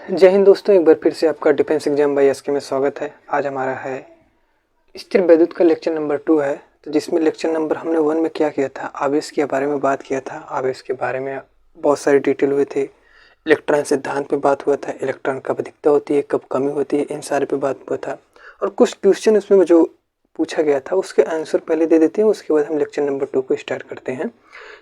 जय हिंद दोस्तों, एक बार फिर से आपका डिफेंस एग्जाम बाय एसके में स्वागत है। आज हमारा है स्थिर वैद्युत का लेक्चर नंबर 2 है। तो जिसमें लेक्चर नंबर हमने 1 में क्या किया था, आवेश के बारे में बात किया था। आवेश के बारे में बहुत सारे डिटेल हुए थे। इलेक्ट्रॉन सिद्धांत पे बात हुआ था, इलेक्ट्रॉन कब अधिकता होती है, कब कमी होती है, इन सारे पे बात हुआ था। और कुछ क्वेश्चन उसमें जो पूछा गया था उसके आंसर पहले दे देते हैं, उसके बाद हम लेक्चर नंबर 2 को स्टार्ट करते हैं।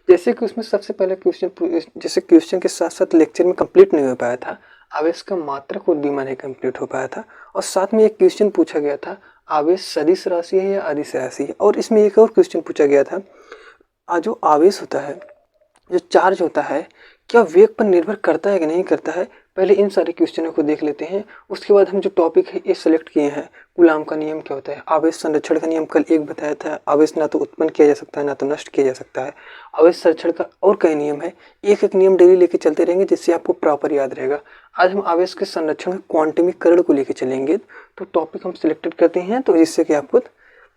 जैसे कि उसमें सबसे पहले क्वेश्चन के साथ साथ लेक्चर में कंप्लीट नहीं हो पाया था, आवेश का मात्रक और बीमा नहीं कंप्लीट हो पाया था। और साथ में एक क्वेश्चन पूछा गया था, आवेश सदिश राशि है या अदिश राशि है। और इसमें एक और क्वेश्चन पूछा गया था, जो आवेश होता है, जो चार्ज होता है, क्या वेग पर निर्भर करता है कि नहीं करता है। पहले इन सारे क्वेश्चनों को देख लेते हैं, उसके बाद हम जो टॉपिक है ये सेलेक्ट किए हैं। कूलाम का नियम क्या होता है, आवेश संरक्षण का नियम कल एक बताया था। आवेश ना तो उत्पन्न किया जा सकता है ना तो नष्ट किया जा सकता है। आवेश संरक्षण का और कई नियम है, एक एक नियम डेली लेके चलते रहेंगे जिससे आपको प्रॉपर याद रहेगा। आज हम आवेश के संरक्षण में क्वांटमीकरण को लेकर चलेंगे। तो टॉपिक हम सिलेक्टेड करते हैं तो जिससे कि आपको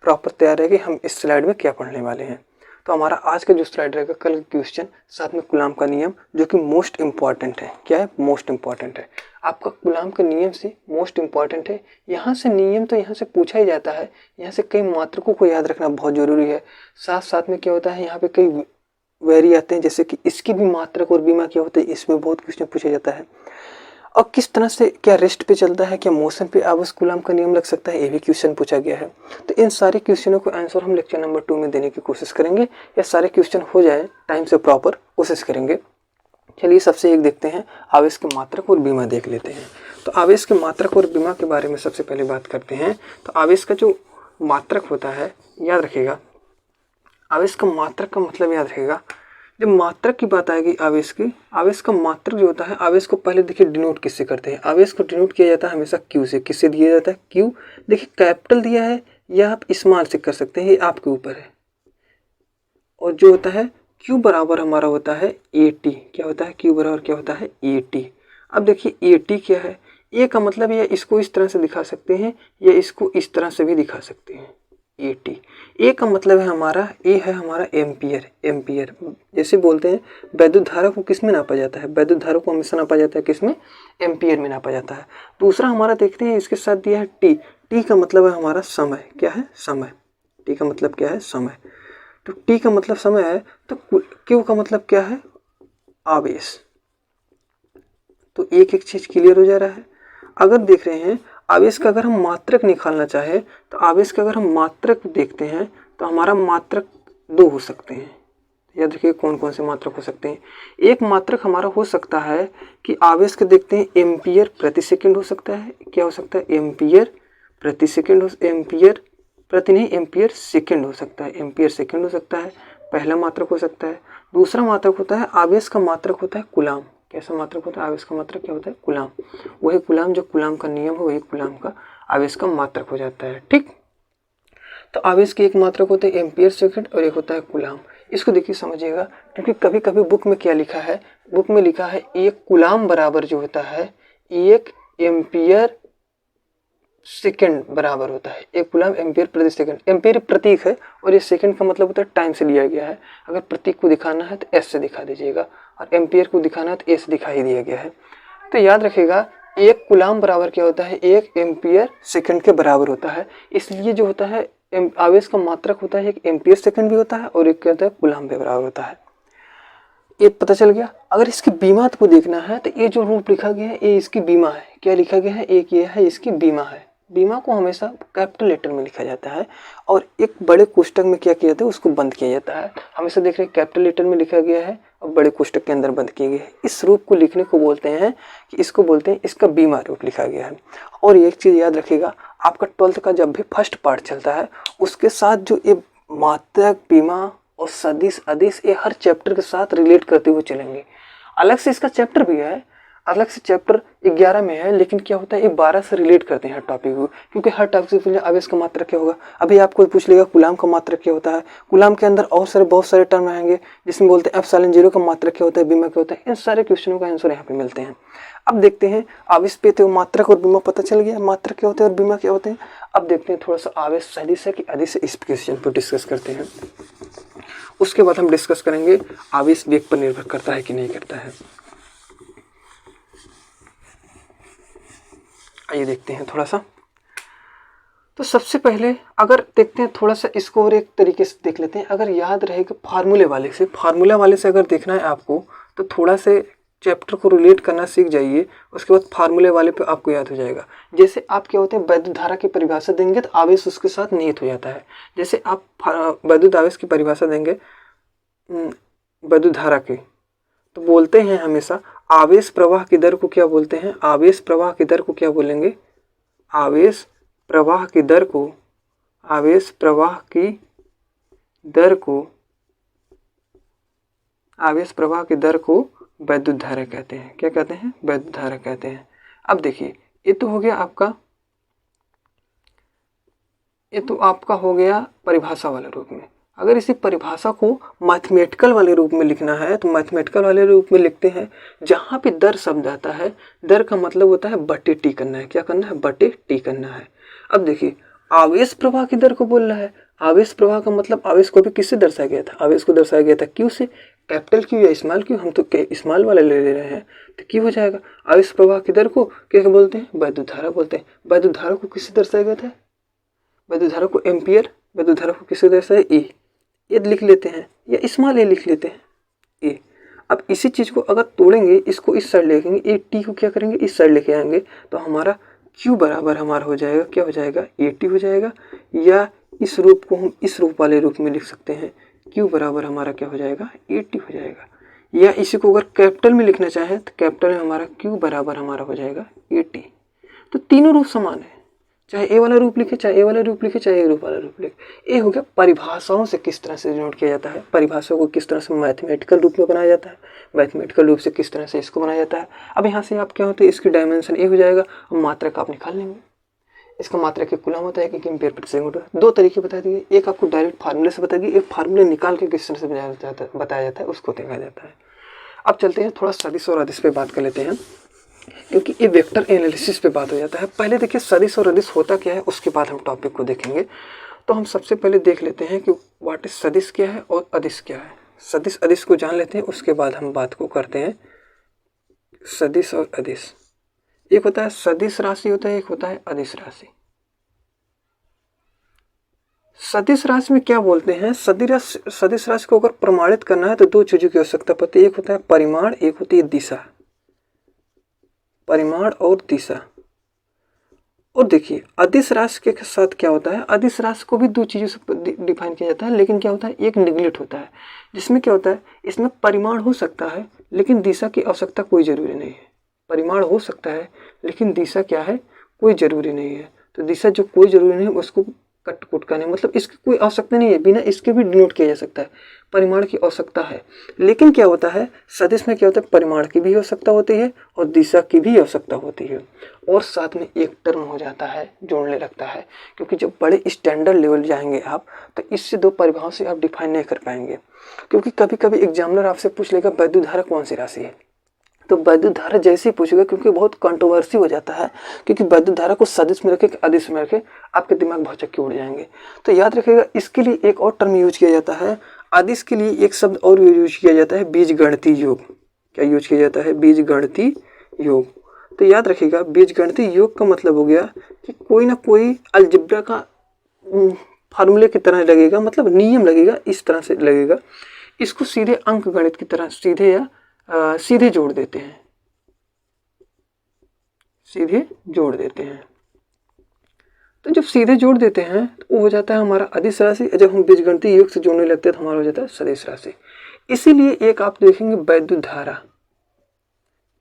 प्रॉपर तैयार रहेगी हम इस स्लाइड में क्या पढ़ने वाले हैं। तो हमारा आज का जो स्लाइड रहेगा कल क्वेश्चन, साथ में कूलाम का नियम जो कि मोस्ट इंपॉर्टेंट है। क्या है? मोस्ट इंपॉर्टेंट है। आपका कूलाम का नियम से मोस्ट इंपॉर्टेंट है। यहाँ से नियम तो यहाँ से पूछा ही जाता है, यहाँ से कई मात्रकों को याद रखना बहुत जरूरी है। साथ साथ में क्या होता है, यहाँ पे कई वेरी आते हैं, जैसे कि इसकी भी मात्रक और बीमा क्या होता है, इसमें बहुत क्वेश्चन पूछा जाता है। और किस तरह से, क्या रेस्ट पे चलता है, क्या मोशन पे आवेश कूलाम का नियम लग सकता है, ये भी क्वेश्चन पूछा गया है। तो इन सारे क्वेश्चनों को आंसर हम लेक्चर नंबर 2 में देने की कोशिश करेंगे, या सारे क्वेश्चन हो जाए टाइम से प्रॉपर कोशिश करेंगे। चलिए सबसे एक देखते हैं, आवेश के मात्रक और बीमा देख लेते हैं। तो आवेश के मात्रक और बीमा के बारे में सबसे पहले बात करते हैं। तो आवेश का जो मात्रक होता है, याद रखिएगा, आवेश का मात्रक का मतलब याद रखिएगा। जब मात्रक की बात आएगी आवेश की, आवेश का मात्रक जो होता है, आवेश को पहले देखिए डिनोट किससे करते हैं। आवेश को डिनोट किया जाता है हमेशा क्यू से। किससे दिया जाता है? क्यू। देखिए कैपिटल दिया है या आप स्मॉल से कर सकते हैं, ये आपके ऊपर है। और जो होता है क्यू बराबर हमारा होता है ए टी। क्या होता है? क्यू बराबर क्या होता है? A T. अब देखिए ए टी क्या है, ए का मतलब या इसको इस तरह से दिखा सकते हैं या इसको इस तरह से भी दिखा सकते हैं। ए टी, ए का मतलब है हमारा, ए है हमारा एम्पियर। एम्पियर जैसे बोलते हैं, वैद्युत धारा को किस में नापा जाता है? वैद्युत धारा को हमेशा नापा जाता है किसमें? एम्पियर में नापा जाता है। दूसरा हमारा देखते हैं, इसके साथ दिया है टी। टी का मतलब है हमारा समय। क्या है? समय। टी का मतलब क्या है? समय। तो टी का मतलब समय है, तो क्यू का मतलब क्या है? आवेश। तो एक एक चीज क्लियर हो जा रहा है। अगर देख रहे हैं आवेश का, अगर हम मात्रक निकालना चाहे तो आवेश का अगर हम मात्रक देखते हैं तो हमारा मात्रक 2 हो सकते हैं। याद रखिए कौन कौन से मात्रक हो सकते हैं। एक मात्रक हमारा हो सकता है कि आवेश के देखते हैं एम्पियर प्रति सेकंड हो सकता है। क्या हो सकता है? एम्पियर प्रति सेकंड। एम्पियर प्रति नहीं, एम्पियर सेकंड हो सकता है। एम्पियर सेकंड हो सकता है, पहला मात्रक हो सकता है। दूसरा मात्रक होता है, आवेश का मात्रक होता है कूलाम। कैसा मात्रक होता है? आवेश का मात्रक क्या होता है? कूलाम। वही कूलाम, जो कूलाम का नियम है वही कूलाम का आवेश का मात्रक हो जाता है। ठीक। तो आवेश के एक मात्रक होते हैं एम्पियर सेकंड और एक होता है कूलाम। इसको देखिए समझिएगा, क्योंकि कभी कभी बुक में क्या लिखा है, बुक में लिखा है एक कूलाम बराबर जो होता है 1 एम्पियर सेकंड बराबर होता है। एक कूलाम एम्पियर प्रति सेकंड। एम्पियर प्रतीक है और ये सेकंड का मतलब होता है टाइम से लिया गया है। अगर प्रतीक को दिखाना है तो एस से दिखा दीजिएगा और एम्पियर को दिखाना है तो ए से दिखा ही दिया गया है। तो याद रखिएगा एक कूलाम बराबर क्या होता है? 1 एम्पियर सेकंड के बराबर होता है। इसलिए जो होता है आवेश का मात्रक होता है, एक एम्पियर सेकंड भी होता है और एक क्या होता है? कूलाम के बराबर होता है। ये पता चल गया। अगर इसकी बीमा को देखना है तो ये जो रूप लिखा गया है ये इसकी बीमा है। क्या लिखा गया है? एक ये है इसकी बीमा है। बीमा को हमेशा कैपिटल लेटर में लिखा जाता है और एक बड़े कोष्टक में क्या किया जाता है? उसको बंद किया जाता है। हमेशा देख रहे हैं कैपिटल लेटर में लिखा गया है और बड़े कोष्टक के अंदर बंद किया गया है। इस रूप को लिखने को बोलते हैं कि इसको बोलते हैं इसका बीमा रूप लिखा गया है। और एक चीज याद रखिएगा, आपका 12th का जब भी फर्स्ट पार्ट चलता है उसके साथ जो ये मात्रक, बीमा और सदिश, अदिश, ये हर चैप्टर के साथ रिलेट करते हुए चलेंगे। अलग से इसका चैप्टर भी है, अलग से चैप्टर 11 में है, लेकिन क्या होता है ये 12 से रिलेट करते हैं हर टॉपिक को, क्योंकि हर टॉपिक से पहले आवेश का मात्रक क्या होगा। अभी आपको पूछ लेगा कूलाम का मात्रक क्या होता है। कूलाम के अंदर और बहुत सारे टर्म आएंगे जिसमें बोलते हैं एप्सिलॉन 0 का मात्रक क्या होता है, बीमा क्या होता है। इन सारे क्वेश्चनों का आंसर यहाँ पे मिलते हैं। अब देखते हैं आवेश पे तो मात्रक और बीमा पता चल गया, मात्रक क्या होते हैं और बीमा क्या होते हैं। अब देखते हैं थोड़ा सा आवेश सदिश है कि अदिश है, इस क्वेश्चन पर डिस्कस करते हैं। उसके बाद हम डिस्कस करेंगे आवेश वेग पर निर्भर करता है कि नहीं करता है। आइए देखते हैं थोड़ा सा। तो सबसे पहले अगर देखते हैं थोड़ा सा इसको और एक तरीके से देख लेते हैं। अगर याद रहेगा फार्मूला वाले से अगर देखना है आपको तो थोड़ा से चैप्टर को रिलेट करना सीख जाइए, उसके बाद फार्मूले वाले पे आपको याद हो जाएगा। जैसे आप क्या होते हैं, वैद्युत धारा की परिभाषा देंगे तो आवेश उसके साथ निहित हो जाता है। जैसे आप वैद्युत आवेश की परिभाषा देंगे वैद्युत धारा की, तो बोलते हैं हमेशा आवेश प्रवाह की दर को क्या बोलते हैं, आवेश प्रवाह की दर को क्या बोलेंगे, आवेश प्रवाह की दर को, आवेश प्रवाह की दर को, आवेश प्रवाह की दर को वैद्युत धारा कहते हैं। क्या कहते हैं, वैद्युत धारा कहते हैं। अब देखिए ये तो हो गया आपका, ये तो आपका हो गया परिभाषा वाले रूप में। अगर इसी परिभाषा को मैथमेटिकल वाले रूप में लिखना है तो मैथमेटिकल वाले रूप में लिखते हैं। जहाँ पे दर शब्द आता है, दर का मतलब होता है बटे टी करना है। क्या करना है, बटे टी करना है। अब देखिए आवेश प्रवाह की दर को बोल रहा है। आवेश प्रवाह का मतलब आवेश को भी किससे दर्शाया गया था, आवेश को दर्शाया गया था क्यू से। कैपिटल क्यू या स्मॉल क्यू, हम तो स्मॉल वाले ले रहे हैं तो क्यू हो जाएगा। आवेश प्रवाह की दर को क्या बोलते हैं, वैद्युत धारा बोलते हैं। वैद्युत धारा को किससे दर्शाया गया था, वैद्युत धारा को एम्पियर, वैद्युत धारा को किससे दर्शाया, ए। ये लिख लेते हैं या स्मॉल ए लिख लेते हैं, ए। अब इसी चीज़ को अगर तोड़ेंगे, इसको इस साइड लेंगे, ए टी को क्या करेंगे, इस साइड लेके आएंगे तो हमारा Q बराबर हमारा हो जाएगा, क्या हो जाएगा, ए टी हो जाएगा। या इस रूप को हम इस रूप वाले रूप में लिख सकते हैं, Q बराबर हमारा क्या हो जाएगा, ए टी हो जाएगा। या इसी को अगर कैपिटल में लिखना चाहें तो कैपिटल में हमारा Q बराबर हमारा हो जाएगा ए टी। तो तीनों रूप समान है, चाहे ए वाला रूप लिखे, चाहे ए वाला रूप लिखे, चाहे ए रूप वाला रूप लिखे। ये हो गया परिभाषाओं से किस तरह से डिनोट किया जाता है, परिभाषाओं को किस तरह से मैथमेटिकल रूप में बनाया जाता है, मैथमेटिकल रूप से किस तरह से इसको बनाया जाता है। अब यहाँ से आप क्या होते हैं, इसकी डायमेंशन ए हो जाएगा, हम मात्रा का आप निकाल लेंगे। इसका मात्रा के कूलम होता है कि एम्पीयर प्रति सेकंड। दो तरीके बता दिए, एक आपको डायरेक्ट फार्मूले से बता दिए, एक फार्मूले निकाल के किस तरह से बताया जाता है उसको देखा जाता है। अब चलते हैं थोड़ा सदिश और अदिश पे बात कर लेते हैं, क्योंकि ये वेक्टर एनालिसिस पे बात हो जाता है। पहले देखिए सदिश और अदिश होता क्या है, उसके बाद हम टॉपिक को देखेंगे। तो हम सबसे पहले देख लेते हैं कि व्हाट इज सदिश क्या है और अदिश क्या है। सदिश अदिश को जान लेते हैं, उसके बाद हम बात को करते हैं सदिश और अदिश। एक होता है सदिश राशि होता है, एक होता है अदिश राशि। सदिश राशि में क्या बोलते हैं, सदिश राशि को अगर प्रमाणित करना है तो दो चीजों की आवश्यकता पड़ती है, एक होता है परिमाण, एक होती है दिशा। परिमाण और दिशा। और देखिए अदिश राशि के साथ क्या होता है, अदिश राशि को भी दो चीज़ों से डिफाइन किया जाता है, लेकिन क्या होता है, एक निगलेक्ट होता है, जिसमें क्या होता है, इसमें परिमाण हो सकता है लेकिन दिशा की आवश्यकता कोई ज़रूरी नहीं है। परिमाण हो सकता है लेकिन दिशा क्या है, कोई ज़रूरी नहीं है। तो दिशा जो कोई ज़रूरी नहीं है उसको कट कुट करने, मतलब इसकी कोई आवश्यकता नहीं है, बिना इसके भी डिनोट किया जा सकता है। परिमाण की आवश्यकता है, लेकिन क्या होता है सदिश में क्या होता है, परिमाण की भी आवश्यकता होती है और दिशा की भी आवश्यकता होती है, और साथ में एक टर्म हो जाता है जोड़ने लगता है। क्योंकि जब बड़े स्टैंडर्ड लेवल जाएंगे आप तो इससे दो परिभाषाओं से आप डिफाइन नहीं कर पाएंगे। क्योंकि कभी कभी एग्जामिनर आपसे पूछ लेगा वैद्युत धारा कौन सी राशि है, तो वैद्युत धारा जैसे ही पूछेगा, क्योंकि बहुत कंट्रोवर्सी हो जाता है, क्योंकि वैद्युत धारा को सदिश में रखे अदिश में रखे आपके दिमाग बहुत चक्के उड़ जाएंगे। तो याद रखिएगा इसके लिए एक और टर्म यूज किया जाता है, अदिश के लिए एक शब्द और यूज किया जाता है, बीजगणितीय योग। क्या यूज किया जाता है, बीजगणितीय योग। तो याद रखिएगा बीजगणितीय योग का मतलब हो गया कि कोई ना कोई अलजेब्रा का फार्मूले की तरह लगेगा, मतलब नियम लगेगा, इस तरह से लगेगा। इसको सीधे अंक गणित की तरह सीधे या सीधे जोड़ देते हैं, सीधे जोड़ देते हैं। तो जब सीधे जोड़ देते हैं तो वो हो जाता है हमारा अदिश राशि। जब हम बीजगणितीय योग से जोड़ने लगते हैं तो हमारा हो जाता है सदिश राशि। इसीलिए एक आप देखेंगे वैद्युत धारा,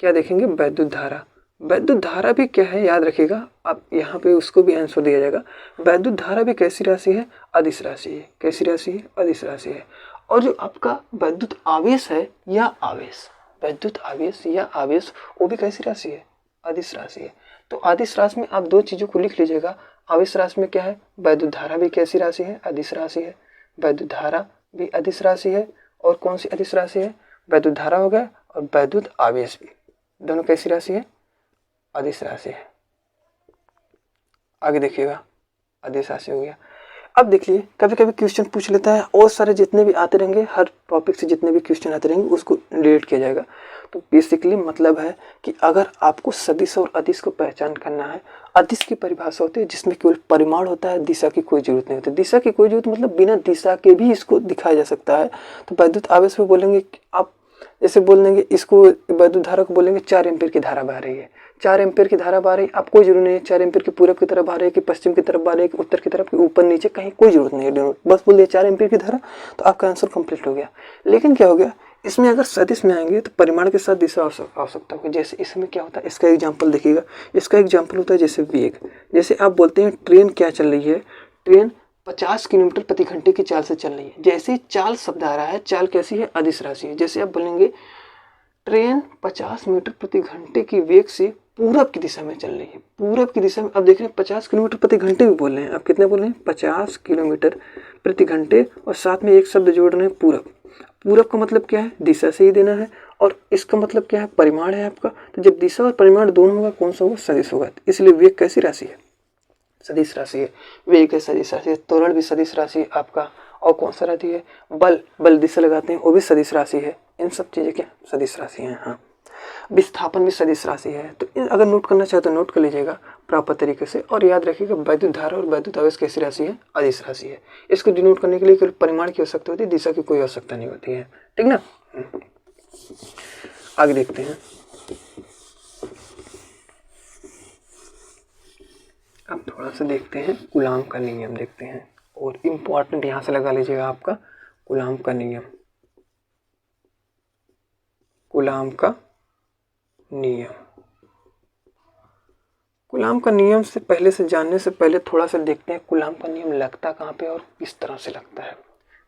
क्या देखेंगे, वैद्युत धारा। वैद्युत धारा भी क्या है याद रखिएगा, आप यहाँ पे उसको भी आंसर दिया जाएगा। वैद्युत धारा भी कैसी राशि है, अदिश राशि है। कैसी राशि है, अदिश राशि है। और जो आपका वैद्युत आवेश है या आवेश, वैद्युत आवेश या आवेश, वो भी कैसी राशि है, अदिश राशि है। तो अदिश राशि में आप दो चीज़ों को लिख लीजिएगा। आवेश राशि में क्या है, वैद्युत धारा भी कैसी राशि है, अदिश राशि है। वैद्युत धारा भी अदिश राशि है। और कौन सी अदिश राशि है, वैद्युत धारा हो गया और वैद्युत आवेश भी, दोनों कैसी राशि है, अदिश राशि है। आगे देखिएगा अदिश राशि हो गया। अब देखिए कभी कभी क्वेश्चन पूछ लेता है, और सारे जितने भी आते रहेंगे, हर टॉपिक से जितने भी क्वेश्चन आते रहेंगे उसको रिलेट किया जाएगा। तो बेसिकली मतलब है कि अगर आपको सदिश और अदिश को पहचान करना है अदिश की परिभाषा होती है जिसमें केवल परिमाण होता है, दिशा की कोई जरूरत नहीं होती। दिशा की कोई जरूरत मतलब बिना दिशा के भी इसको दिखाया जा सकता है। तो वैद्युत आवेश में बोलेंगे आप जैसे बोल देंगे इसको, वैद्युत धारा को बोलेंगे 4 एम्पीयर की धारा बह रही है, 4 एम्पीयर की धारा बह रही है। आप कोई जरूरत नहीं है 4 एम्पीयर की पूरब की तरफ बह रही है कि पश्चिम की तरफ बह रही है कि उत्तर की तरफ कि ऊपर नीचे, कहीं कोई जरूरत नहीं है, बस बोल दिया 4 एम्पीयर की धारा, तो आपका आंसर कंप्लीट हो गया। लेकिन क्या हो गया, इसमें अगर सदिश में आएंगे तो परिमाण के साथ दिशा आवश्यकता होगी। जैसे इसमें क्या होता है, इसका एग्जाम्पल देखिएगा, इसका एग्जाम्पल होता है जैसे वेग। जैसे आप बोलते हैं ट्रेन क्या चल रही है, ट्रेन 50 किलोमीटर प्रति घंटे की चाल से चल रही है। जैसे ही चाल शब्द आ रहा है, चाल कैसी है, अदिश राशि है। जैसे आप बोलेंगे ट्रेन 50 मीटर प्रति घंटे की वेग से पूरब की दिशा में चल रही है, पूरब की दिशा में। अब देख रहे हैं 50 किलोमीटर प्रति घंटे भी बोल रहे हैं, आप कितने बोल रहे हैं, 50 किलोमीटर प्रति घंटे, और साथ में एक शब्द जोड़ रहे हैं पूरब। पूरब का मतलब क्या है, दिशा से ही देना है, और इसका मतलब क्या है, परिमाण है आपका। तो जब दिशा और परिमाण दोनों होगा, कौन सा होगा, सदिश होगा। इसलिए वेग कैसी राशि है, सदिश राशि है। वेग है सदिश राशि है, त्वरण भी सदिश राशि है आपका। और कौन सा राशि है, बल, बल दिशा लगाते हैं वो भी सदिश राशि है। इन सब चीजें क्या सदिश राशि हैं। हाँ, विस्थापन भी सदिश राशि है। तो अगर नोट करना चाहे तो नोट कर लीजिएगा प्रॉपर तरीके से, और याद रखिएगा वैद्युत धारा और वैद्युत आवेश कैसी राशि है, अदिश राशि है। इसको डिनोट करने के लिए केवल परिमाण की आवश्यकता होती है, दिशा की कोई आवश्यकता नहीं होती है, ठीक ना। आगे देखते हैं। अब थोड़ा सा देखते हैं कूलाम का नियम देखते हैं, और इम्पोर्टेंट यहाँ से लगा लीजिएगा आपका कूलाम का नियम। कूलाम का नियम, कूलाम का नियम से पहले से जानने से पहले थोड़ा सा देखते हैं कूलाम का नियम लगता कहाँ पे और किस तरह से लगता है।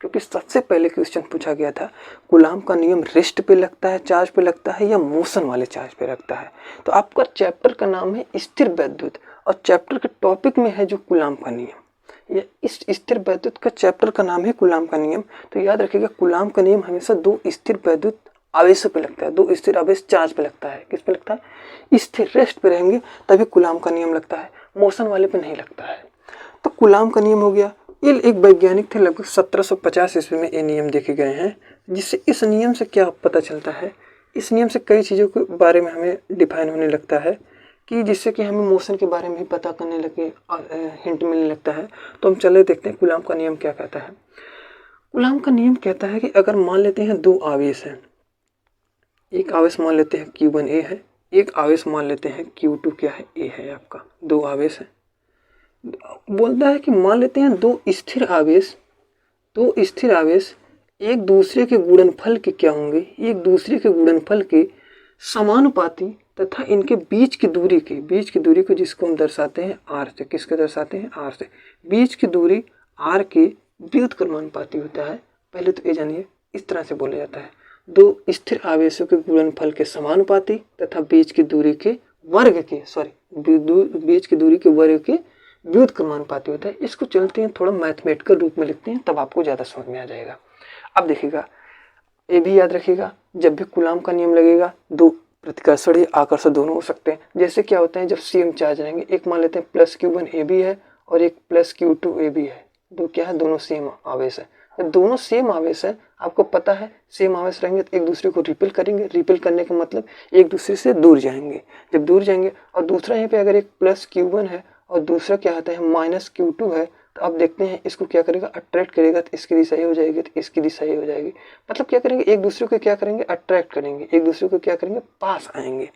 क्योंकि सबसे पहले क्वेश्चन पूछा गया था कूलाम का नियम रेस्ट पे लगता है, चार्ज पे लगता है, या मोशन वाले चार्ज पे लगता है। तो आपका चैप्टर का नाम है स्थिर वैद्युत, और चैप्टर के टॉपिक में है जो कूलाम का नियम। ये इस स्थिर वैद्युत का चैप्टर का नाम है कूलाम का नियम। तो याद रखिएगा कूलाम का नियम हमेशा दो स्थिर वैद्युत आवेशों पे लगता है, दो स्थिर आवेश चार्ज पे लगता है। किस पे लगता है, स्थिर रेस्ट पे रहेंगे तभी कूलाम का नियम लगता है, मोशन वाले पे नहीं लगता है। तो कूलाम का नियम हो गया। ये एक वैज्ञानिक थे, लगभग 1750 ईस्वी में ये नियम देखे गए हैं। जिससे इस नियम से क्या पता चलता है, इस नियम से कई चीज़ों के बारे में हमें डिफाइन होने लगता है, कि जिससे कि हमें मोशन के बारे में भी पता करने लगे, हिंट मिलने लगता है। तो हम चले देखते हैं कूलाम का नियम क्या कहता है। कूलाम का नियम कहता है कि अगर मान लेते हैं दो आवेश हैं, एक आवेश मान लेते हैं Q1 A है, एक आवेश मान लेते हैं Q2 क्या है, A है आपका, दो आवेश है। बोलता है कि मान लेते हैं दो स्थिर आवेश एक दूसरे के गुणनफल के क्या होंगे, एक दूसरे के गुणनफल के समानुपाती तथा इनके बीच की दूरी को जिसको हम दर्शाते हैं R से, किसके दर्शाते हैं, R से। बीच की दूरी R के व्युत्क्रमानुपाती होता है। पहले तो ये जानिए, इस तरह से बोला जाता है, दो स्थिर आवेशों के गुणनफल के समानुपाती तथा बीच की दूरी के वर्ग के व्युत्क्रमानुपाती होता है। इसको चलते हैं थोड़ा मैथमेटिकल रूप में लिखते हैं, तब आपको ज़्यादा समझ में आ जाएगा। अब देखिएगा, ये भी याद रखिएगा, जब भी कूलाम का नियम लगेगा दो प्रतिकर्षण या आकर्षण दोनों हो सकते हैं। जैसे क्या होता है, जब सेम चार्ज रहेंगे, एक मान लेते हैं प्लस Q1 AB है और एक प्लस Q2 AB है, दो क्या है, दोनों सेम आवेश है। दोनों सेम आवेश है, आपको पता है सेम आवेश रहेंगे तो एक दूसरे को रिपेल करेंगे। रिपेल करने का मतलब एक दूसरे से दूर जाएंगे। जब दूर जाएंगे, और दूसरा यहाँ पे अगर एक प्लस Q1 है और दूसरा क्या आता है माइनस Q2 है, तो आप देखते हैं इसको क्या करेगा, अट्रैक्ट करेगा, तो इसकी दिशा ये हो जाएगी, तो इसकी दिशा ये हो जाएगी। मतलब क्या करेंगे, एक दूसरे को क्या करेंगे, अट्रैक्ट करेंगे, एक दूसरे को क्या करेंगे, पास आएंगे।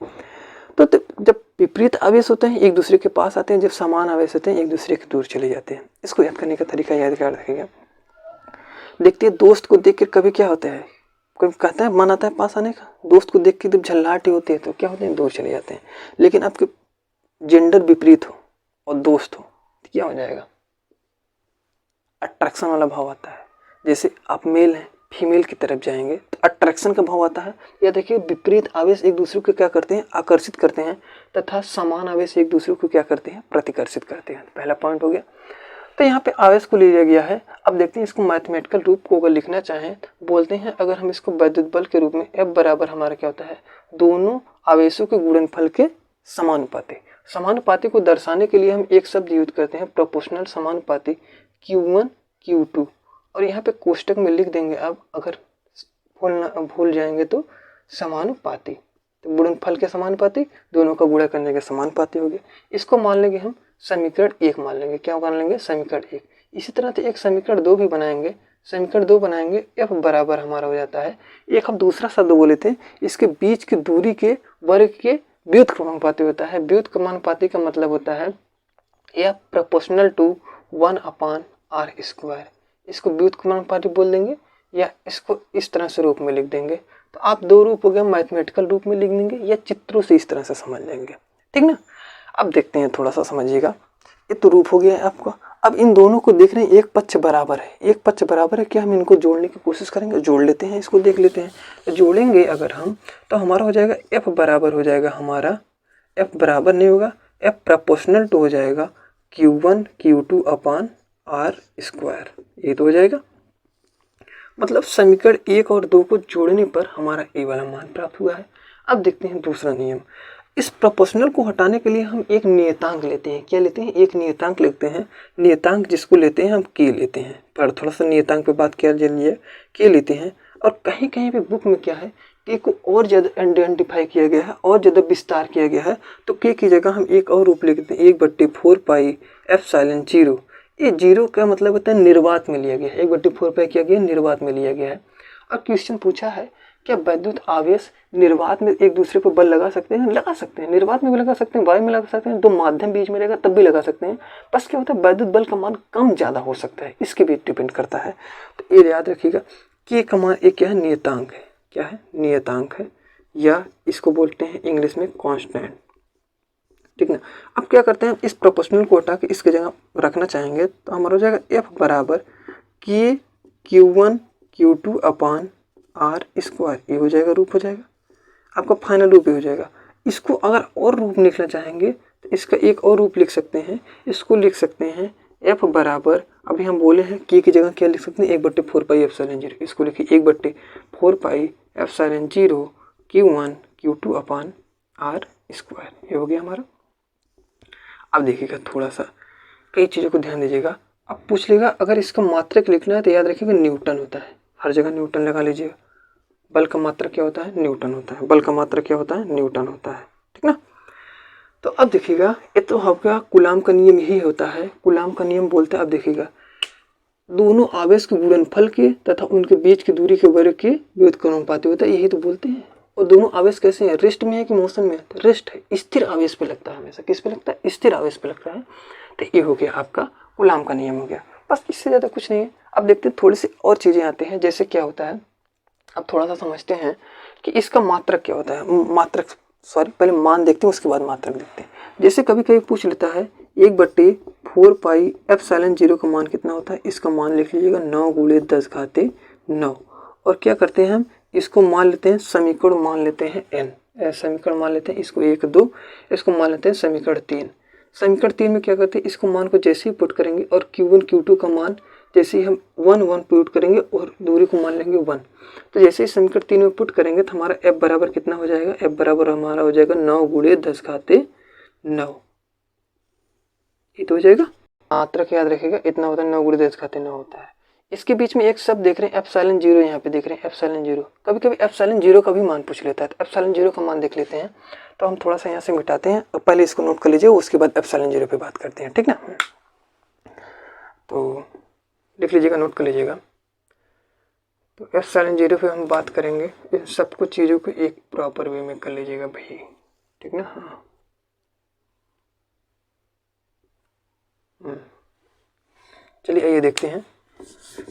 तो जब विपरीत आवेश होते हैं एक दूसरे के पास आते हैं, जब समान आवेश होते हैं एक दूसरे के दूर चले जाते हैं। इसको याद करने का तरीका याद कर रखिएगा। देखते हैं दोस्त को देख कर कभी क्या होता है, कोई कहता है मन आता है पास आने का, दोस्त को देख के जब झल्लाहटी होती है तो क्या होते हैं, दूर चले जाते हैं। लेकिन आपके जेंडर विपरीत हो और दोस्त हो तो क्या हो जाएगा, अट्रैक्शन वाला भाव आता है। जैसे आप मेल हैं, फीमेल की तरफ जाएंगे तो अट्रैक्शन का भाव आता है। या देखिए विपरीत आवेश एक दूसरे को क्या करते हैं, आकर्षित करते हैं, तथा समान आवेश एक दूसरे को क्या करते हैं, प्रतिकर्षित करते हैं। पहला पॉइंट हो गया। तो यहाँ पे आवेश को लिया गया है। अब देखते हैं इसको मैथमेटिकल रूप को अगर लिखना चाहें तो बोलते हैं, अगर हम इसको वैद्युत बल के रूप में F बराबर हमारा क्या होता है, दोनों आवेशों के गुणनफल के समानुपाती। समानुपाती को दर्शाने के लिए हम एक शब्द यूज करते हैं, प्रोपोर्शनल समानुपाती, Q1 Q2। और यहाँ पे कोष्टक में लिख देंगे, अब अगर भूल जाएंगे तो समानुपाती, तो गुणनफल के समानुपाती, दोनों का गुणा करने के समानुपाती हो गए। इसको मान लेंगे हम समीकरण 1 मान लेंगे। क्या मान लेंगे? समीकरण 1। इसी तरह से एक समीकरण 2 भी बनाएंगे। समीकरण 2 बनाएंगे, f बराबर हमारा हो जाता है, एक हम दूसरा शब्द बोले थे, इसके बीच की दूरी के वर्ग के व्युत्क्रमानुपाती होता है। व्युत्क्रमानुपाती का मतलब होता है f प्रोपोर्शनल टू 1/r²। इसको व्युत्क्रमानुपाती बोल देंगे या इसको इस तरह से रूप में लिख देंगे। तो आप दो रूप हो गए, मैथमेटिकल रूप में लिख देंगे या चित्रों से इस तरह से समझ लेंगे, ठीक ना। अब देखते हैं, थोड़ा सा समझिएगा। ये तो रूप हो गया है आपका। अब इन दोनों को देख रहे हैं, एक पक्ष बराबर है, एक पक्ष बराबर है। क्या हम इनको जोड़ने की कोशिश करेंगे? जोड़ लेते हैं, इसको देख लेते हैं। तो जोड़ेंगे अगर हम, तो हमारा हो जाएगा f बराबर हो जाएगा हमारा, f बराबर नहीं होगा, f प्रोपोर्शनल टू हो जाएगा Q1 Q2 अपान r²। ये तो हो जाएगा, मतलब समीकरण 1 और 2 को जोड़ने पर हमारा ए वाला मान प्राप्त हुआ है। अब देखते हैं दूसरा नियम। इस प्रोपोर्शनल को हटाने के लिए हम एक नियतांक लेते हैं। क्या लेते हैं? एक नियतांक लेते हैं। नियतांक जिसको लेते हैं हम के लेते हैं। पर थोड़ा सा नियतांक पे बात किया जाए, के लेते हैं। और कहीं कहीं पे बुक में क्या है, के को और ज़्यादा आइडेंटिफाई किया गया है और ज़्यादा विस्तार किया गया है। तो के की जगह हम एक और रूप लिखते हैं, 1/4πε0। ये जीरो का मतलब होता है निर्वात में लिया गया है। 1/4π किया गया, निर्वात में लिया गया है। और क्वेश्चन पूछा है, क्या वैद्युत आवेश निर्वात में एक दूसरे पर बल लगा सकते हैं? लगा सकते हैं, निर्वात में भी लगा सकते हैं, वायु में लगा सकते हैं, दो माध्यम बीच में रहेगा तब भी लगा सकते हैं। बस क्या होता है, वैद्युत बल का मान कम ज़्यादा हो सकता है, इसके भी डिपेंड करता है। तो ये याद रखिएगा कि का मान एक क्या है, नियतांक है। क्या है? नियतांक है, या इसको बोलते हैं इंग्लिश में कांस्टेंट, ठीक ना। अब क्या करते हैं, इस प्रोपोर्शनल को हटा के इसकी जगह रखना चाहेंगे तो हमारा हो जाएगा f बराबर के Q1 Q2 अपान r²। ये हो जाएगा, रूप हो जाएगा आपका, फाइनल रूप ही हो जाएगा। इसको अगर और रूप लिखना चाहेंगे तो इसका एक और रूप लिख सकते हैं। इसको लिख सकते हैं f बराबर, अभी हम बोले हैं के की जगह क्या लिख सकते हैं, 1/4πε0। इसको लिखिए 1/4πε0 Q1 Q2 अपान r²। ये हो गया हमारा। अब देखिएगा, थोड़ा सा कई चीज़ों को ध्यान दीजिएगा। अब पूछ लेगा अगर इसका मात्रक लिखना है तो याद रखिएगा न्यूटन होता है, हर जगह न्यूटन लगा लीजिएगा। बल का मात्रक क्या होता है? न्यूटन होता है। बल का मात्रक क्या होता है? न्यूटन होता है, ठीक ना। तो अब देखिएगा, ये तो आपका कूलाम का नियम यही होता है। कूलाम का नियम बोलते हैं, अब देखिएगा, दोनों आवेश के गुणनफल के तथा उनके बीच की दूरी के वर्ग के व्युत्क्रमानुपाती होता है, यही तो बोलते हैं। और दोनों आवेश कैसे हैं? रेस्ट में है कि मोशन में है? तो रेस्ट है, स्थिर आवेश पे लगता है हमेशा। किस पे लगता है? स्थिर आवेश पे लगता है। तो ये हो गया आपका कूलाम का नियम हो गया, बस इससे ज़्यादा कुछ नहीं है। अब देखते हैं थोड़ी सी और चीज़ें आते हैं, जैसे क्या होता है, अब थोड़ा सा समझते हैं कि इसका मात्रक क्या होता है। मात्रक पहले मान देखते हैं, उसके बाद मात्रक देखते हैं। जैसे कभी कभी पूछ लेता है 1/4πε0 का मान कितना होता है, इसका मान लिख लीजिएगा 9 × 10⁻9। और क्या करते हैं हम, इसको मान लेते हैं समीकरण, मान लेते हैं n, समीकरण मान लेते हैं इसको 1 2, इसको मान लेते हैं समीकरण 3। समीकरण 3 में क्या करते हैं, इसको मान को जैसे ही पुट करेंगे और Q1 Q2 का मान जैसे ही हम 1 1 पुट करेंगे और दूरी को मान लेंगे 1, तो जैसे ही समीकरण 3 में पुट करेंगे तो हमारा f बराबर कितना हो जाएगा, f बराबर हमारा हो जाएगा 9 × 10⁻9। ये तो हो जाएगा। मात्रक याद रखिएगा इतना होता है, 9 × 10⁻9 होता है। इसके बीच में एक शब्द देख रहे हैं ε0, यहाँ पे देख रहे हैं ε0। कभी कभी ε0 का भी मान पूछ लेता है, तो ε0 का मान देख लेते हैं। तो हम थोड़ा सा यहाँ से मिटाते हैं, पहले इसको नोट कर लीजिए, उसके बाद ε0 पे बात करते हैं, ठीक ना। तो लिख लीजिएगा, नोट कर लीजिएगा। तो ε0 पे हम बात करेंगे, इन सब कुछ चीज़ों को एक प्रॉपर वे में कर लीजिएगा भाई, ठीक ना। हाँ, चलिए आइए देखते हैं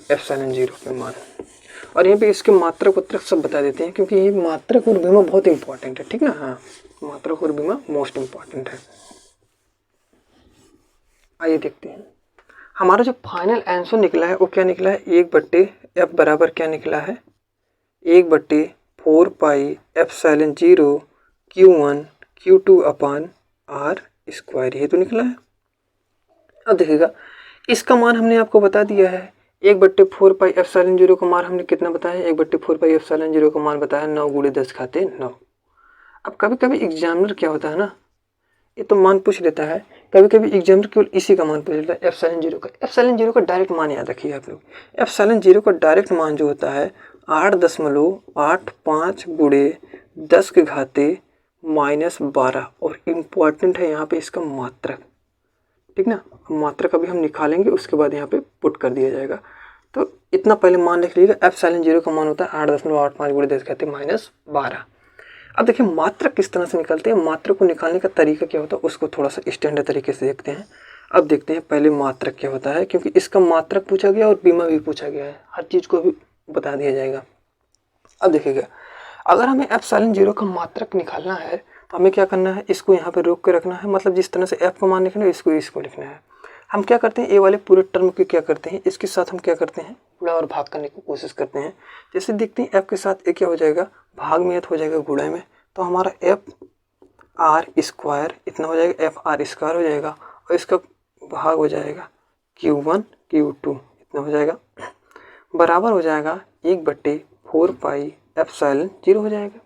ε0 पे मान। और यहाँ पे इसके मात्रक उत्तरक सब बता देते हैं, क्योंकि ये मात्रक और बीमा बहुत इंपॉर्टेंट है, ठीक ना। हाँ, मात्रक और बीमा मोस्ट इंपॉर्टेंट है। आइए देखते हैं, हमारा जो फाइनल आंसर निकला है वो क्या निकला है, 1/f बराबर क्या निकला है, 1/4πε0 Q1 Q2 अपान r²। ये तो निकला है। अब देखिएगा, इसका मान हमने आपको बता दिया है, 1/4πε0 का मान हमने कितना बताया, 1/4πε0 का मान बताया 9 × 10⁻9। अब कभी कभी एग्जामिनर क्या होता है ना, ये तो मान पूछ लेता है, कभी कभी एग्जामिनर केवल इसी का मान पूछ लेता है, ε0 का। ε0 का डायरेक्ट मान याद रखिए आप लोग। ε0 का डायरेक्ट मान जो होता है 8.85 × 10⁻9 -12 और इम्पॉर्टेंट है यहाँ पे इसका मात्रक, ठीक ना। मात्रक अभी हम निकालेंगे, उसके बाद यहाँ पे पुट कर दिया जाएगा। तो इतना पहले मान लिख लीजिएगा, एप्सिलॉन 0 का मान होता है 8.85 गुणे 10 कहते हैं -12। अब देखिए मात्रक किस तरह से निकलते हैं, मात्रक को निकालने का तरीका क्या होता है उसको थोड़ा सा स्टैंडर्ड तरीके से देखते हैं। अब देखते हैं पहले मात्रक क्या होता है, क्योंकि इसका मात्रक पूछा गया और बीमा भी पूछा गया है, हर चीज़ को भी बता दिया जाएगा। अब देखिएगा, अगर हमें एप्सिलॉन 0 का मात्रक निकालना है तो हमें क्या करना है, इसको यहाँ पे रोक के रखना है, मतलब जिस तरह से एफ का मान लिखना है इसको लिखना है। हम क्या करते हैं, ए वाले पूरे टर्म के क्या करते हैं, इसके साथ हम क्या करते हैं, गुणा और भाग करने की कोशिश करते हैं। जैसे देखते हैं एफ के साथ ए क्या हो जाएगा, भाग में हो जाएगा गुणा में, तो हमारा एफ आर स्क्वायर इतना हो जाएगा, एफ आर स्क्वायर हो जाएगा, और इसका भाग हो जाएगा Q1 Q2 इतना हो जाएगा, बराबर हो जाएगा 1/4 पाई एप्सिलॉन 0 हो जाएगा।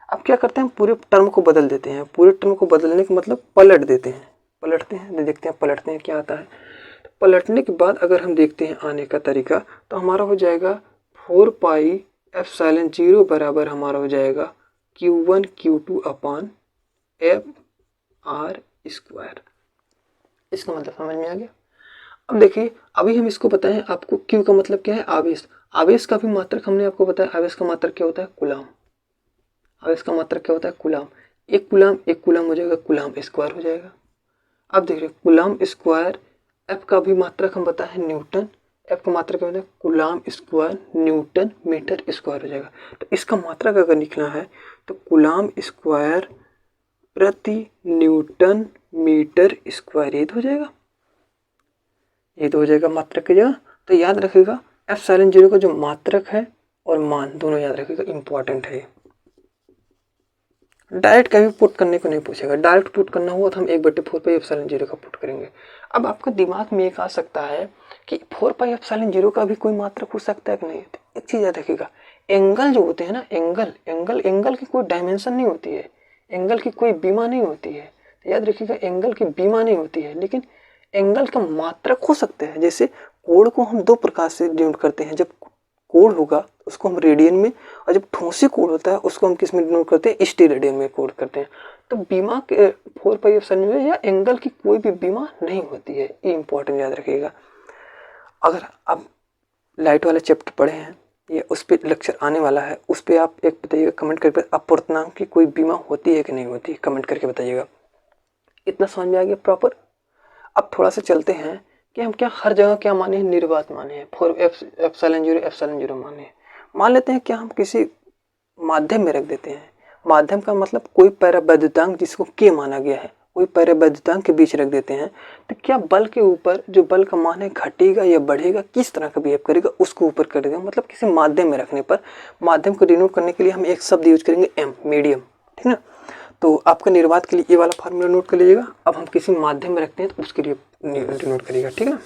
अब क्या करते हैं, पूरे टर्म को बदल देते हैं। पूरे टर्म को बदलने का मतलब पलट देते हैं, पलटते हैं, देखते हैं पलटते हैं क्या आता है। तो पलटने के बाद अगर हम देखते हैं आने का तरीका, तो हमारा हो जाएगा 4 पाई एप्सिलॉन 0 बराबर हमारा हो जाएगा Q1 Q2 upon F R square. इसका मतलब समझ में आ गया। अब देखिए, अभी हम इसको बताएं आपको, Q का मतलब क्या है, आवेश। आवेश का भी मात्रक हमने आपको बताया, आवेश का मात्रक क्या होता है, कूलाम। आवेश का मात्रक क्या होता है, कूलाम। एक कूलाम हो जाएगा, कूलाम स्क्वायर हो जाएगा। अब देखिए कूलाम स्क्वायर, एफ का भी मात्रक हम बताए हैं न्यूटन, एफ का मात्रक क्या होता है, coulomb square newton metre square हो जाएगा। तो इसका मात्रक अगर लिखना है तो कूलाम स्क्वायर प्रति न्यूटन मीटर स्क्वायर, ये तो हो जाएगा, ये तो हो जाएगा मात्रक की जगह। तो याद रखिएगा एप्सिलॉन 0 का जो मात्रक है और मान दोनों याद रखिएगा, इंपॉर्टेंट है। डायरेक्ट कभी पुट करने को नहीं पूछेगा, डायरेक्ट पुट करना हुआ तो हम 1/4 पाई एप्सिलॉन 0 का पुट करेंगे। अब आपका दिमाग में एक आ सकता है कि 4 पाई एप्सिलॉन 0 का भी कोई मात्रक हो सकता है कि नहीं। तो एक चीज़ याद रखिएगा, एंगल जो होते हैं ना, एंगल की कोई डायमेंशन नहीं होती है, एंगल की कोई बीमा नहीं होती है। तो याद रखिएगा एंगल की बीमा नहीं होती है, लेकिन एंगल का मात्रक हो सकते हैं। जैसे कोण को हम 2 प्रकार से डिनोट करते हैं, जब कोण होगा उसको हम रेडियन में, और जब ठोसी कोण होता है उसको हम किस में डिनोट करते हैं, स्टेरेडियन में कोड करते हैं। तो बीमा के 4 पाई एप्सिलॉन 0 या एंगल की कोई भी बीमा नहीं होती है, ये इंपॉर्टेंट याद रखिएगा। अगर आप लाइट वाले चैप्टर पढ़े हैं या उस पर लेक्चर आने वाला है, उस पर आप एक बताइएगा कमेंट करके, अपूर्णांक की कोई बीमा होती है कि नहीं होती, कमेंट करके बताइएगा। इतना समझ में आ गया प्रॉपर। अब थोड़ा सा चलते हैं कि हम क्या हर जगह क्या माने हैं, निर्वात माने हैं, 4 एप्सिलॉन 0 माने हैं। मान लेते हैं क्या हम किसी माध्यम में रख देते हैं, माध्यम का मतलब कोई पैरावैद्युतांक जिसको के माना गया है, कोई पैरावैद्युतांक के बीच रख देते हैं, तो क्या बल के ऊपर जो बल का मान है घटेगा या बढ़ेगा, किस तरह का बिहेव करेगा, उसको ऊपर कर देगा। मतलब किसी माध्यम में रखने पर, माध्यम को डिनोट करने के लिए हम एक शब्द यूज करेंगे एम, मीडियम, ठीक ना। तो आपका निर्वात के लिए ये वाला फार्मूला नोट कर लीजिएगा। अब हम किसी माध्यम में रखते हैं तो उसके लिए नोट करिएगा, ठीक है ना।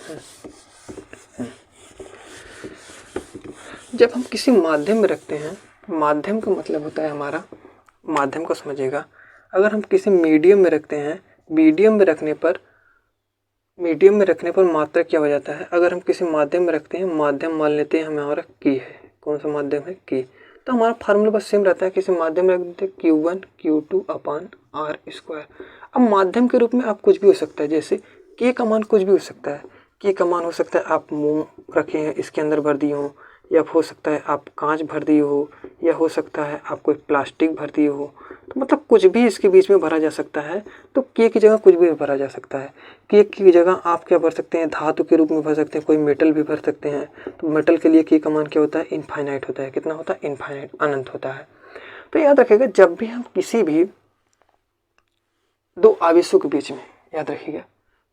जब हम किसी माध्यम में रखते हैं, माध्यम का मतलब होता है हमारा, माध्यम को समझिएगा, अगर हम किसी मीडियम में रखते हैं, मीडियम में रखने पर मात्रक क्या हो जाता है। अगर हम किसी माध्यम में रखते हैं, माध्यम मान लेते हैं हमारा की है, कौन सा माध्यम है, की, तो हमारा फार्मूला बस सेम रहता है, किसी माध्यम में रख देते हैं Q1 Q2 upon R square. अब माध्यम के रूप में आप कुछ भी हो सकता है, जैसे के का मान कुछ भी हो सकता है, के का मान हो सकता है आप मुंह रखे हैं इसके अंदर भर दिए हो, या हो सकता है आप कांच भर दिए हो, या हो सकता है आप कोई प्लास्टिक भर दिए हो, तो मतलब कुछ भी इसके बीच में भरा जा सकता है। तो के की जगह कुछ भी भरा जा सकता है। के की जगह आप क्या भर सकते हैं, धातु के रूप में भर सकते हैं, कोई मेटल भी भर सकते हैं। तो मेटल के लिए के का मान क्या होता है, इनफाइनाइट होता है। कितना होता है, इनफाइनाइट, अनंत होता है। तो याद रखिएगा जब भी हम किसी भी दो आवेशों के बीच में, याद रखिएगा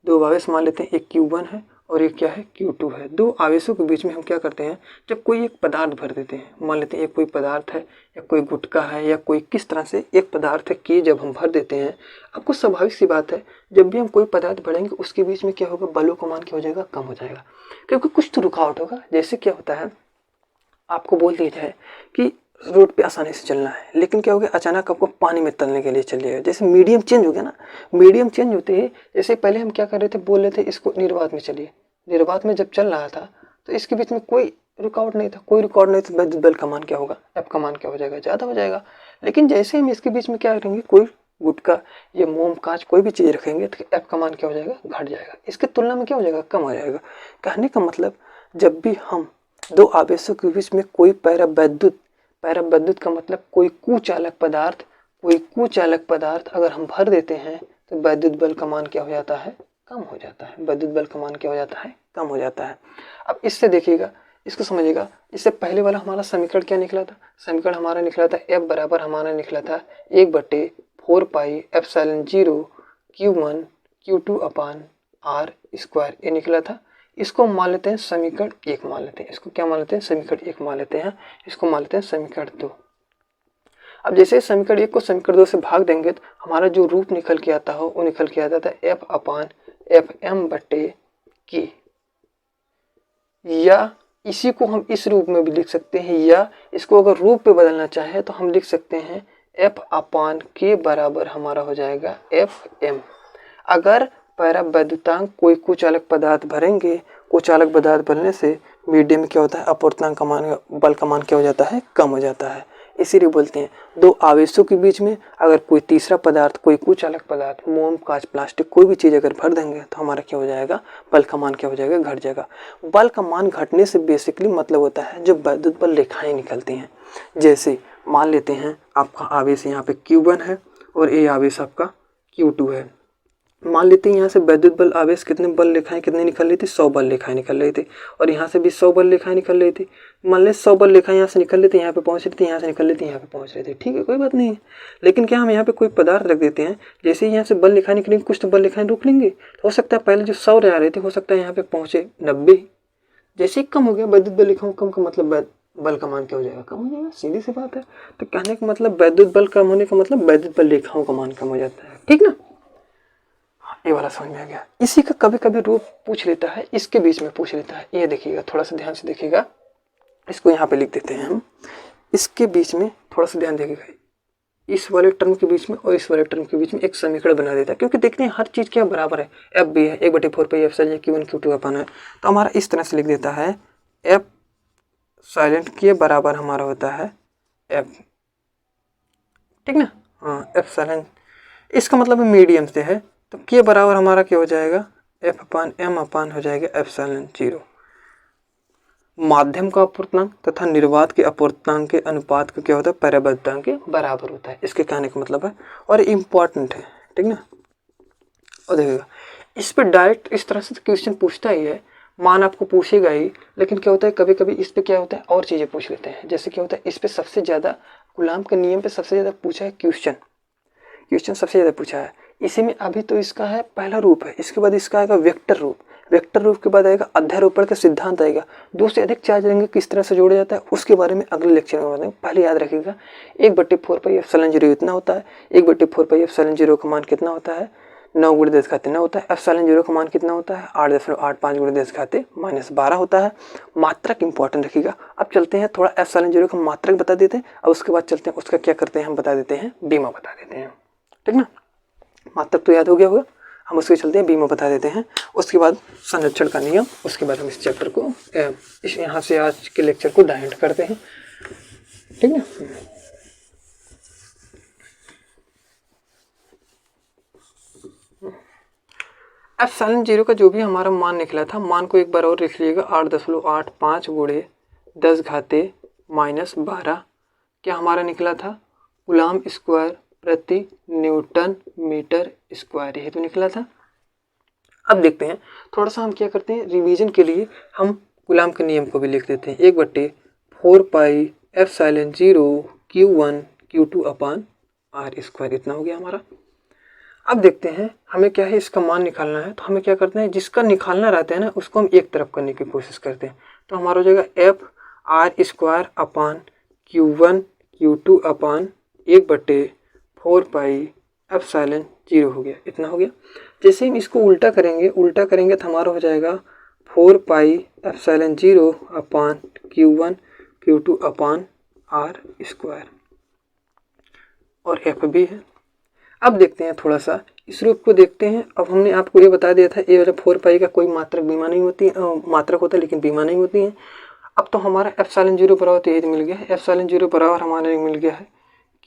दो आवेश मान लेते हैं, एक Q1 है और एक क्या है, Q2 है। दो आवेशों के बीच में हम क्या करते हैं, जब कोई एक पदार्थ भर देते हैं, मान लेते हैं एक कोई पदार्थ है या कोई गुटका है या कोई किस तरह से एक पदार्थ है कि जब हम भर देते हैं, आपको स्वाभाविक सी बात है जब भी हम कोई पदार्थ भरेंगे उसके बीच में क्या होगा, बलों का मान क्या हो जाएगा, कम हो जाएगा, क्योंकि कुछ तो रुकावट होगा। जैसे क्या होता है, आपको बोल दिया जाए कि रोड पे आसानी से चलना है, लेकिन क्या हो गया, अचानक आपको पानी में तलने के लिए चल जाएगा। जैसे मीडियम चेंज हो गया ना, मीडियम चेंज होते ही, जैसे पहले हम क्या कर रहे थे, बोल रहे थे इसको निर्वात में चलिए, निर्वात में जब चल रहा था तो इसके बीच में कोई रुकावट नहीं था, कोई रुकावट नहीं था, बल का मान क्या होगा, एफ का मान क्या हो जाएगा, ज़्यादा हो जाएगा। लेकिन जैसे हम इसके बीच में क्या करेंगे, कोई गुटखा, ये मोम, कांच, कोई भी चीज़ रखेंगे तो एफ का मान क्या हो जाएगा, घट जाएगा। इसके तुलना में क्या हो जाएगा, कम हो जाएगा। कहने का मतलब जब भी हम दो आवेशों के बीच में कोई पैरावैद्युत का मतलब कोई कुचालक पदार्थ अगर हम भर देते हैं तो वैद्युत बल का मान क्या हो जाता है, कम हो जाता है। वैद्युत बल का मान क्या हो जाता है, कम हो जाता है। अब इससे देखिएगा, इसको समझिएगा, इससे पहले वाला हमारा समीकरण क्या निकला था, समीकरण हमारा निकला था F बराबर हमारा निकला था 1/4 पाई एप्सिलॉन 0 Q1 Q2 अपान R स्क्वायर, ये निकला था। इसको मान लेते हैं समीकरण 1 मान लेते हैं। इसको क्या मान लेते हैं, समीकरण 1 मान लेते हैं। इसको मान लेते हैं समीकरण 2। अब जैसे समीकरण 1 को समीकरण 2 से भाग देंगे तो हमारा जो रूप निकल के आता हो वो निकल के आता था F अपान Fm/K, या इसी को हम इस रूप में भी लिख सकते हैं, या इसको अगर रूप पे बदलना चाहे तो हम लिख सकते हैं F अपान K बराबर हमारा हो जाएगा Fm। अगर पैरावैद्युतांक कोई कुचालक पदार्थ भरेंगे, कुचालक पदार्थ भरने से मीडियम में क्या होता है, अपवर्तनांक का मान, बल का मान क्या हो जाता है, कम हो जाता है। इसीलिए बोलते हैं दो आवेशों के बीच में अगर कोई तीसरा पदार्थ, कोई कुचालक पदार्थ, मोम, कांच, प्लास्टिक, कोई भी चीज़ अगर भर देंगे तो हमारा क्या हो जाएगा, बल का मान क्या हो जाएगा, घट जाएगा। बल का मान घटने से बेसिकली मतलब होता है जो वैद्युत बल रेखाएं निकलती हैं। जैसे मान लेते हैं आपका आवेश यहाँ पे Q1 है और ये आवेश आपका Q2 है। मान लेते हैं यहाँ से वैद्युत बल आवेश कितने बल रेखाएं कितने निकल रही थी, 100 बल रेखाएं निकल रही थी, और यहाँ से भी 100 बल रेखाएं निकल रही थी। मान लें 100 बल रेखाएं यहाँ से निकल रही थी, यहाँ पे पहुँच रही थी, यहाँ से निकल रही थी, यहाँ पे पहुँच रही थी, ठीक है, कोई बात नहीं है। लेकिन क्या हम यहाँ पे कोई पदार्थ रख देते हैं, जैसे ही यहाँ से बल रेखाएं निकलेंगे कुछ तो बल रेखाएं रोक लेंगे, तो हो सकता है पहले जो 100 आ रहे थे हो सकता है यहाँ पे पहुँचे 90। जैसे ही कम हो गया वैद्युत बल रेखाओं कम का मतलब बल का मान क्या हो जाएगा, कम हो जाएगा, सीधी सी बात है। तो कहने का मतलब वैद्युत बल कम होने का मतलब वैद्युत बल रेखाओं का मान कम हो जाता है, ठीक ना। ये वाला समझ में आ गया। इसी का कभी कभी रूप पूछ लेता है, इसके बीच में पूछ लेता है। ये देखिएगा, थोड़ा सा ध्यान से देखिएगा, इसको यहाँ पे लिख देते हैं हम। इसके बीच में थोड़ा सा ध्यान देखिएगा, इस वाले टर्म के बीच में और इस वाले टर्म के बीच में एक समीकरण बना देता है, क्योंकि देखते हैं हर चीज़ क्या बराबर है। एफ भी है 1/4 पाई एप्सिलॉन Q1 Q2 अपान है, तो हमारा इस तरह से लिख देता है एफ साइलेंट के बराबर हमारा होता है एफ, ठीक ना। हाँ, एफ साइलेंट इसका मतलब मीडियम से है, तो के बराबर हमारा क्या हो जाएगा, एफ अपान एम अपान हो जाएगा एप्सिलॉन 0। माध्यम का अपवर्तनांक तथा निर्वात के अपवर्तनांक के अनुपात का क्या होता है, पैरावैद्युतांक के बराबर होता है, इसके कहने का मतलब है। और इम्पॉर्टेंट है, ठीक ना। और देखिएगा इस पर डायरेक्ट इस तरह से क्वेश्चन पूछता ही है, मान आपको पूछेगा ही, लेकिन क्या होता है कभी कभी इस पे क्या होता है और चीज़ें पूछ लेते हैं। जैसे क्या होता है, इस पे सबसे ज़्यादा कूलाम के नियम पे सबसे ज़्यादा पूछा है क्वेश्चन सबसे ज़्यादा पूछा है। इसी में अभी तो इसका है पहला रूप है, इसके बाद इसका आएगा वेक्टर रूप, वेक्टर रूप के बाद आएगा अध्यारोपण का सिद्धांत आएगा, 2 से अधिक चार्ज रहेंगे किस तरह से जोड़ा जाता है, उसके बारे में अगले लेक्चर में बताएंगे। पहले याद रखिएगा 1/4 पाई एप्सिलॉन 0 इतना होता है, 1/4 पाई एप्सिलॉन 0 का मान कितना होता है, 9 × 10⁻9 होता है। एप्सिलॉन 0 का मान कितना होता है, 8.85 × 10⁻−12 होता है। मात्रक इंपॉर्टेंट रखिएगा। अब चलते हैं थोड़ा एप्सिलॉन 0 का मात्रक बता देते हैं, और उसके बाद चलते हैं उसका क्या करते हैं, हम बता देते हैं, बीमा बता देते हैं, ठीक ना। मात्रक तो याद हो गया होगा, हम उसके चलते हैं बीमा बता देते हैं, उसके बाद संरक्षण का नियम, उसके बाद हम इस चैप्टर को इस यहाँ से आज के लेक्चर को डायरेक्ट करते हैं, ठीक ना। एप्सिलॉन 0 का जो भी हमारा मान निकला था, मान को एक बार और लिख लीजिएगा, 8.85 × 10⁻−12 क्या हमारा निकला था, कूलाम स्क्वायर प्रति न्यूटन मीटर स्क्वायर, यही तो निकला था। अब देखते हैं थोड़ा सा हम क्या करते हैं, रिवीजन के लिए हम कूलाम के नियम को भी लिख देते हैं, 1/4 पाई एप्सिलॉन 0 Q1 Q2 अपान R स्क्वायर, इतना हो गया हमारा। अब देखते हैं हमें क्या है, इसका मान निकालना है, तो हमें क्या करते हैं, जिसका निकालना रहता है ना उसको हम एक तरफ करने की कोशिश करते हैं, तो हमारा हो जाएगा F R² अपान Q1 Q2 अपान 1/4 पाई एप्सिलॉन 0 हो गया, इतना हो गया। जैसे हम इसको उल्टा करेंगे तो हमारा हो जाएगा 4 पाई एप्सिलॉन 0 अपान Q1 Q2 अपान R स्क्वायर, और F भी है। अब देखते हैं थोड़ा सा इस रूप को देखते हैं। अब हमने आपको ये बता दिया था, ये वाला 4 पाई का कोई मात्रक बीमा नहीं होती है, मात्रक होता है लेकिन बीमा नहीं होती है। अब तो हमारा एप्सिलॉन 0 बराबर तो ये मिल गया है, एप्सिलॉन 0 बराबर हमारे मिल गया है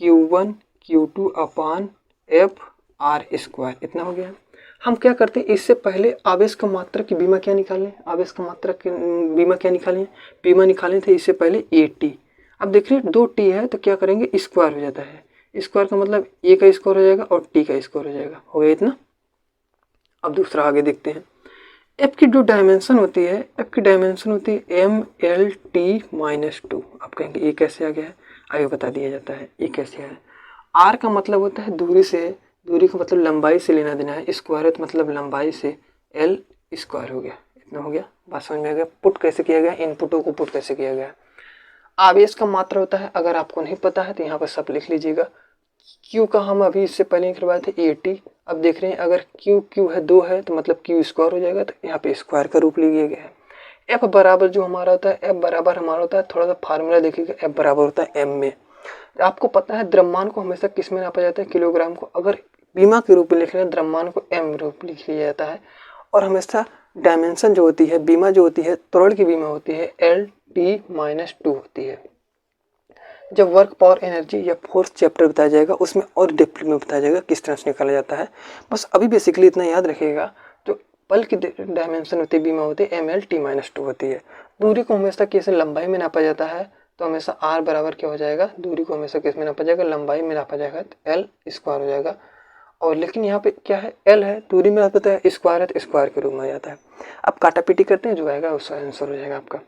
Q1 Q2 upon F R square, इतना हो गया। हम क्या करते हैं, इससे पहले आवेश का मात्रा की बीमा क्या निकालें, आवेश का मात्रा की बीमा क्या निकालें, बीमा निकालें थे इससे पहले ए टी। अब देख रहे हैं 2t है तो क्या करेंगे, स्क्वायर हो जाता है, स्क्वायर का मतलब ए का स्क्वायर हो जाएगा और टी का स्क्वायर हो जाएगा, हो गया इतना। अब दूसरा आगे देखते हैं। एफ की जो डायमेंशन होती है, एफ की डायमेंशन होती है M L T minus two. आप कहेंगे ये कैसे आ गया है, आगे बता दिया जाता है ये कैसे है। आर का मतलब होता है दूरी से, दूरी का मतलब लंबाई से लेना देना है, स्क्वायर मतलब लंबाई से, एल स्क्वायर हो गया, इतना हो गया। बात समझ में आ गया। पुट कैसे किया गया, इनपुटों को पुट कैसे किया गया। आवेश का मात्रा होता है, अगर आपको नहीं पता है तो यहाँ पर सब लिख लीजिएगा। क्यू का हम अभी इससे पहले करवाए थे ए टी। अब देख रहे हैं अगर क्यू क्यू है 2 है तो मतलब क्यू स्क्वायर हो जाएगा, तो यहाँ पे स्क्वायर का रूप लिया गया है। एफ बराबर जो हमारा होता है, एफ बराबर हमारा होता है, थोड़ा सा फार्मूला देखिएगा, एफ बराबर होता है एम में। आपको पता है द्रव्यमान को हमेशा किस में नापा जाता है, किलोग्राम को। अगर बीमा के रूप में लिख रहे हैं द्रव्यमान को एम रूप लिख लिया जाता है। और हमेशा डायमेंशन जो होती है, बीमा जो होती है, त्वरण की बीमा होती है एल टी माइनस टू होती है। जब वर्क पावर एनर्जी या फोर्स चैप्टर बताया जाएगा उसमें और डिटेल में बताया जाएगा किस तरह से निकाला जाता है। बस अभी बेसिकली इतना याद रखिएगा, जो पल की डायमेंशन होती है, बीमा होती है M L T minus two होती है। दूरी को हमेशा कैसे लंबाई में नापा जाता है, तो हमेशा आर बराबर क्या हो जाएगा, दूरी को हमेशा किस में नापा जाएगा, लंबाई में नापा जाएगा, तो एल स्क्वायर हो जाएगा। और लेकिन यहाँ पे क्या है, एल है, दूरी में आप पता है, स्क्वायर है तो स्क्वायर के रूप में आ जाता है। अब काटापीटी करते हैं, जो आएगा उसका आंसर हो जाएगा आपका।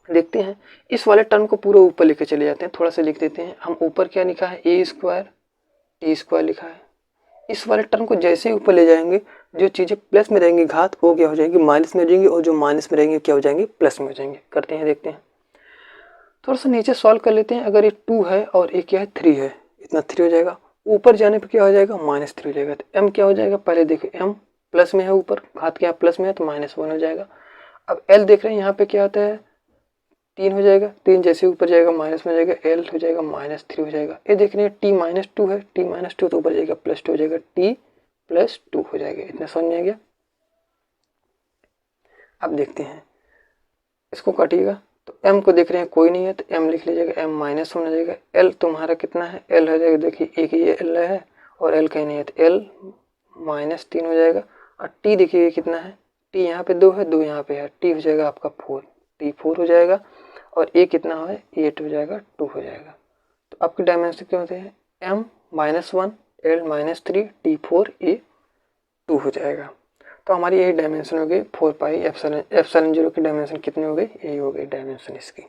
देखते हैं इस वाले टर्म को पूरा ऊपर लेके चले जाते हैं, थोड़ा सा लिख देते हैं हम। ऊपर क्या लिखा है, ए स्क्वायर टी स्क्वायर लिखा है। इस वाले टर्म को जैसे ही ऊपर ले जाएंगे, जो चीज़ें प्लस में रहेंगी घात वो क्या हो जाएगी, माइनस में हो जाएंगी, और जो माइनस में रहेंगे क्या हो जाएंगे, प्लस में हो जाएंगे। करते हैं, देखते हैं, थोड़ा सा नीचे सॉल्व कर लेते हैं। अगर ये 2 है और ये क्या है 3 है, इतना 3 हो जाएगा। ऊपर जाने पर क्या हो जाएगा, -3 हो जाएगा। तो m क्या हो जाएगा, पहले देखो m प्लस में है, ऊपर घात क्या प्लस में है तो -1 हो जाएगा। अब l देख रहे हैं यहाँ पे क्या होता है, 3 हो जाएगा। 3 जैसे ऊपर जाएगा माइनस में हो जाएगा, l हो जाएगा -3 हो जाएगा। ये देख रहे हैं t-2 है, t-2 तो ऊपर जाएगा +2 हो जाएगा, t+2 हो जाएगा। इतना समझ में आ गया। अब देखते हैं इसको काटिएगा, तो m को देख रहे हैं कोई नहीं है तो m लिख लीजिएगा, m -1 हो जाएगा। l तुम्हारा कितना है, l हो जाएगा, देखिए एक ये l है और l कहीं नहीं है तो l -3 हो जाएगा। और t देखिए कितना है, t यहाँ पे 2 है, 2 यहाँ पे है, t हो जाएगा आपका 4, t 4 हो जाएगा। और a कितना है, 8 हो जाएगा, 2 हो जाएगा। तो आपके डायमेंशन क्या होते हैं, m -1 l -3 t 4 a 2 हो जाएगा। तो हमारी यही डायमेंशन हो गई 4 पाई एप्सिलॉन 0 की डायमेंशन कितनी हो गई, यही हो गई डायमेंशन इसकी।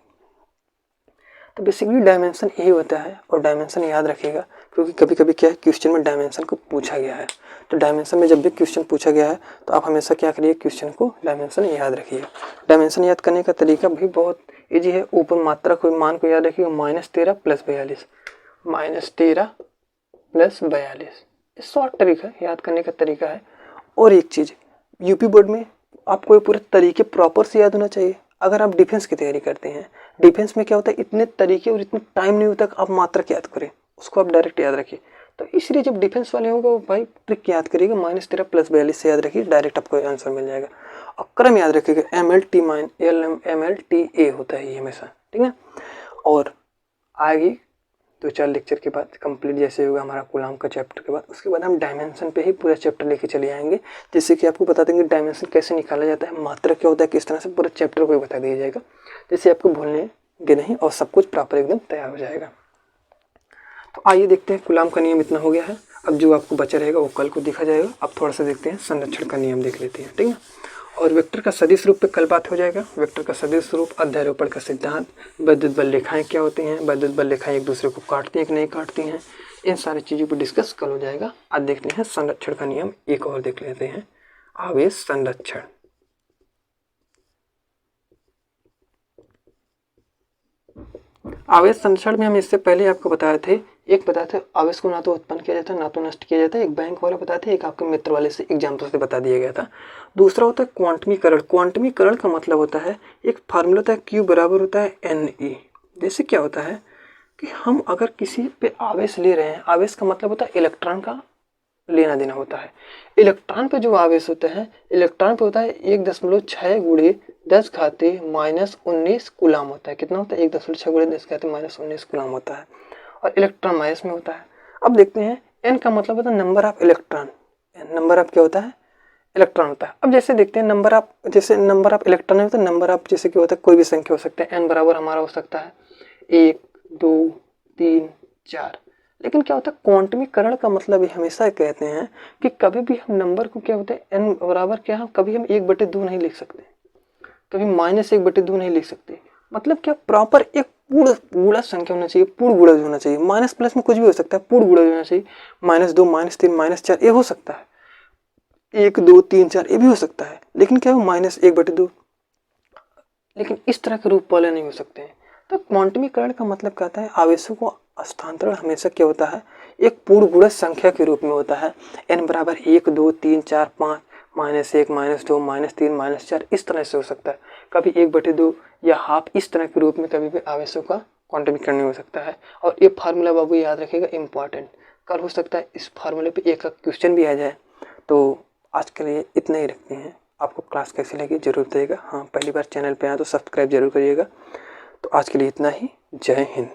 तो बेसिकली डायमेंशन यही होता है, और डायमेंशन याद रखिएगा क्योंकि कभी कभी क्या है क्वेश्चन में डायमेंशन को पूछा गया है। तो डायमेंशन में जब भी क्वेश्चन पूछा गया है तो आप हमेशा क्या करिए, क्वेश्चन को डायमेंशन याद रखिएगा। डायमेंशन याद करने का तरीका भी बहुत ईजी है। ऊपर मात्रा को मान को याद रखिएगा, -13 + 42, -13 + 42, शॉर्ट तरीका याद करने का तरीका है। और एक चीज़, यूपी बोर्ड में आपको ये पूरे तरीके प्रॉपर से याद होना चाहिए। अगर आप डिफेंस की तैयारी करते हैं, डिफेंस में क्या होता है, इतने तरीके और इतना टाइम नहीं होता कि आप मात्रक याद करें, उसको आप डायरेक्ट याद रखिए। तो इसलिए जब डिफेंस वाले होगा वो भाई ट्रिक याद करिएगा, -13 + 42 से याद रखिए, डायरेक्ट आपको आंसर मिल जाएगा। और क्रम याद रखिएगा, MLT होता है ये हमेशा, ठीक है। और आगे 2-4 लेक्चर के बाद कंप्लीट जैसे होगा हमारा कूलाम का चैप्टर के बाद, उसके बाद हम डायमेंशन पे ही पूरा चैप्टर लेके चले आएंगे, जिससे कि आपको बता देंगे डायमेंशन कैसे निकाला जाता है, मात्रा क्या होता है, किस तरह से पूरे चैप्टर को ही बता दिया जाएगा, जिससे आपको भूलने नहीं और सब कुछ प्रॉपर एकदम तैयार हो जाएगा। तो आइए देखते हैं, कूलाम का नियम इतना हो गया है। अब जो आपको बचा रहेगा वो कल को देखा जाएगा। अब थोड़ा सा देखते हैं संरक्षण का नियम देख लेते हैं, ठीक है। और वेक्टर का सदिश रूप पे कल बात हो जाएगा। वेक्टर का सदिश रूप, अध्यारोपण का सिद्धांत, वैद्युत बल रेखाएं क्या होती हैं, वैद्युत बल रेखाएं एक दूसरे को काटती हैं कि नहीं काटती हैं, इन सारी चीज़ों पर डिस्कस कल हो जाएगा। आज देखते हैं संरक्षण का नियम एक और देख लेते हैं, आवेश संरक्षण। आवेश संरक्षण में हम इससे पहले आपको बताए थे, एक बताए थे आवेश को ना तो उत्पन्न किया जाता है ना तो नष्ट किया जाता है, एक बैंक वाला बताए थे, एक आपके मित्र वाले से एग्जाम्पल से बता दिया गया था। दूसरा होता है क्वांटमीकरण। क्वांटमीकरण का मतलब होता है, एक फार्मूला होता है Q बराबर होता है NE। जैसे क्या होता है कि हम अगर किसी पे आवेश ले रहे हैं, आवेश का मतलब होता है इलेक्ट्रॉन का लेना देना होता है। इलेक्ट्रॉन पे जो आवेश होता है, इलेक्ट्रॉन पे होता है 1.6 × 10⁻⁻19 कूलाम होता है। कितना होता है, 1.6 × 10⁻⁻19 कूलाम होता है। और इलेक्ट्रॉन माइनस में होता है। अब देखते हैं n का मतलब होता है number of electron. Number of क्या होता है? इलेक्ट्रॉन होता है। अब जैसे देखते हैं नंबर ऑफ इलेक्ट्रॉन होता है, नंबर ऑफ जैसे क्या होता है, कोई भी संख्या हो सकता है। n बराबर हमारा हो सकता है 1 2 3 4। लेकिन क्या होता है, क्वांटमीकरण का मतलब ये हमेशा कहते हैं कि कभी भी हम नंबर को क्या होता है n बराबर क्या, हम कभी हम 1/2 नहीं लिख सकते, कभी -1/2 नहीं लिख सकते। मतलब क्या, प्रॉपर एक पूर्ण गुणा संख्या होना चाहिए, पूर्ण गुणज होना चाहिए। माइनस प्लस में कुछ भी हो सकता है, पूर्ण गुणज होना चाहिए। -2 -3 -4 ये हो सकता है, 1 2 3 4 ये भी हो सकता है, लेकिन क्या हो -1/2। लेकिन इस तरह के रूप वाले नहीं हो सकते हैं। तो क्वांटमीकरण का मतलब कहता है आवेशों को स्थानांतरण हमेशा क्या होता है, एक पूर्ण गुणज संख्या के रूप में होता है। n बराबर 1 2 3 4 5 -1 -2 -3 -4 इस तरह से हो सकता है। कभी 1/2 या हाफ इस तरह के रूप में कभी भी आवेशों का क्वांटमीकरण नहीं हो सकता है। और ये फार्मूला बाबू याद रखिएगा, इंपॉर्टेंट। कल हो सकता है इस फार्मूले पे एक क्वेश्चन भी आ जाए। तो आज के लिए इतना ही रखते हैं। आपको क्लास कैसी लगी जरूर बताइएगा। हाँ, पहली बार चैनल पे आए तो सब्सक्राइब जरूर करिएगा। तो आज के लिए इतना ही। जय हिंद।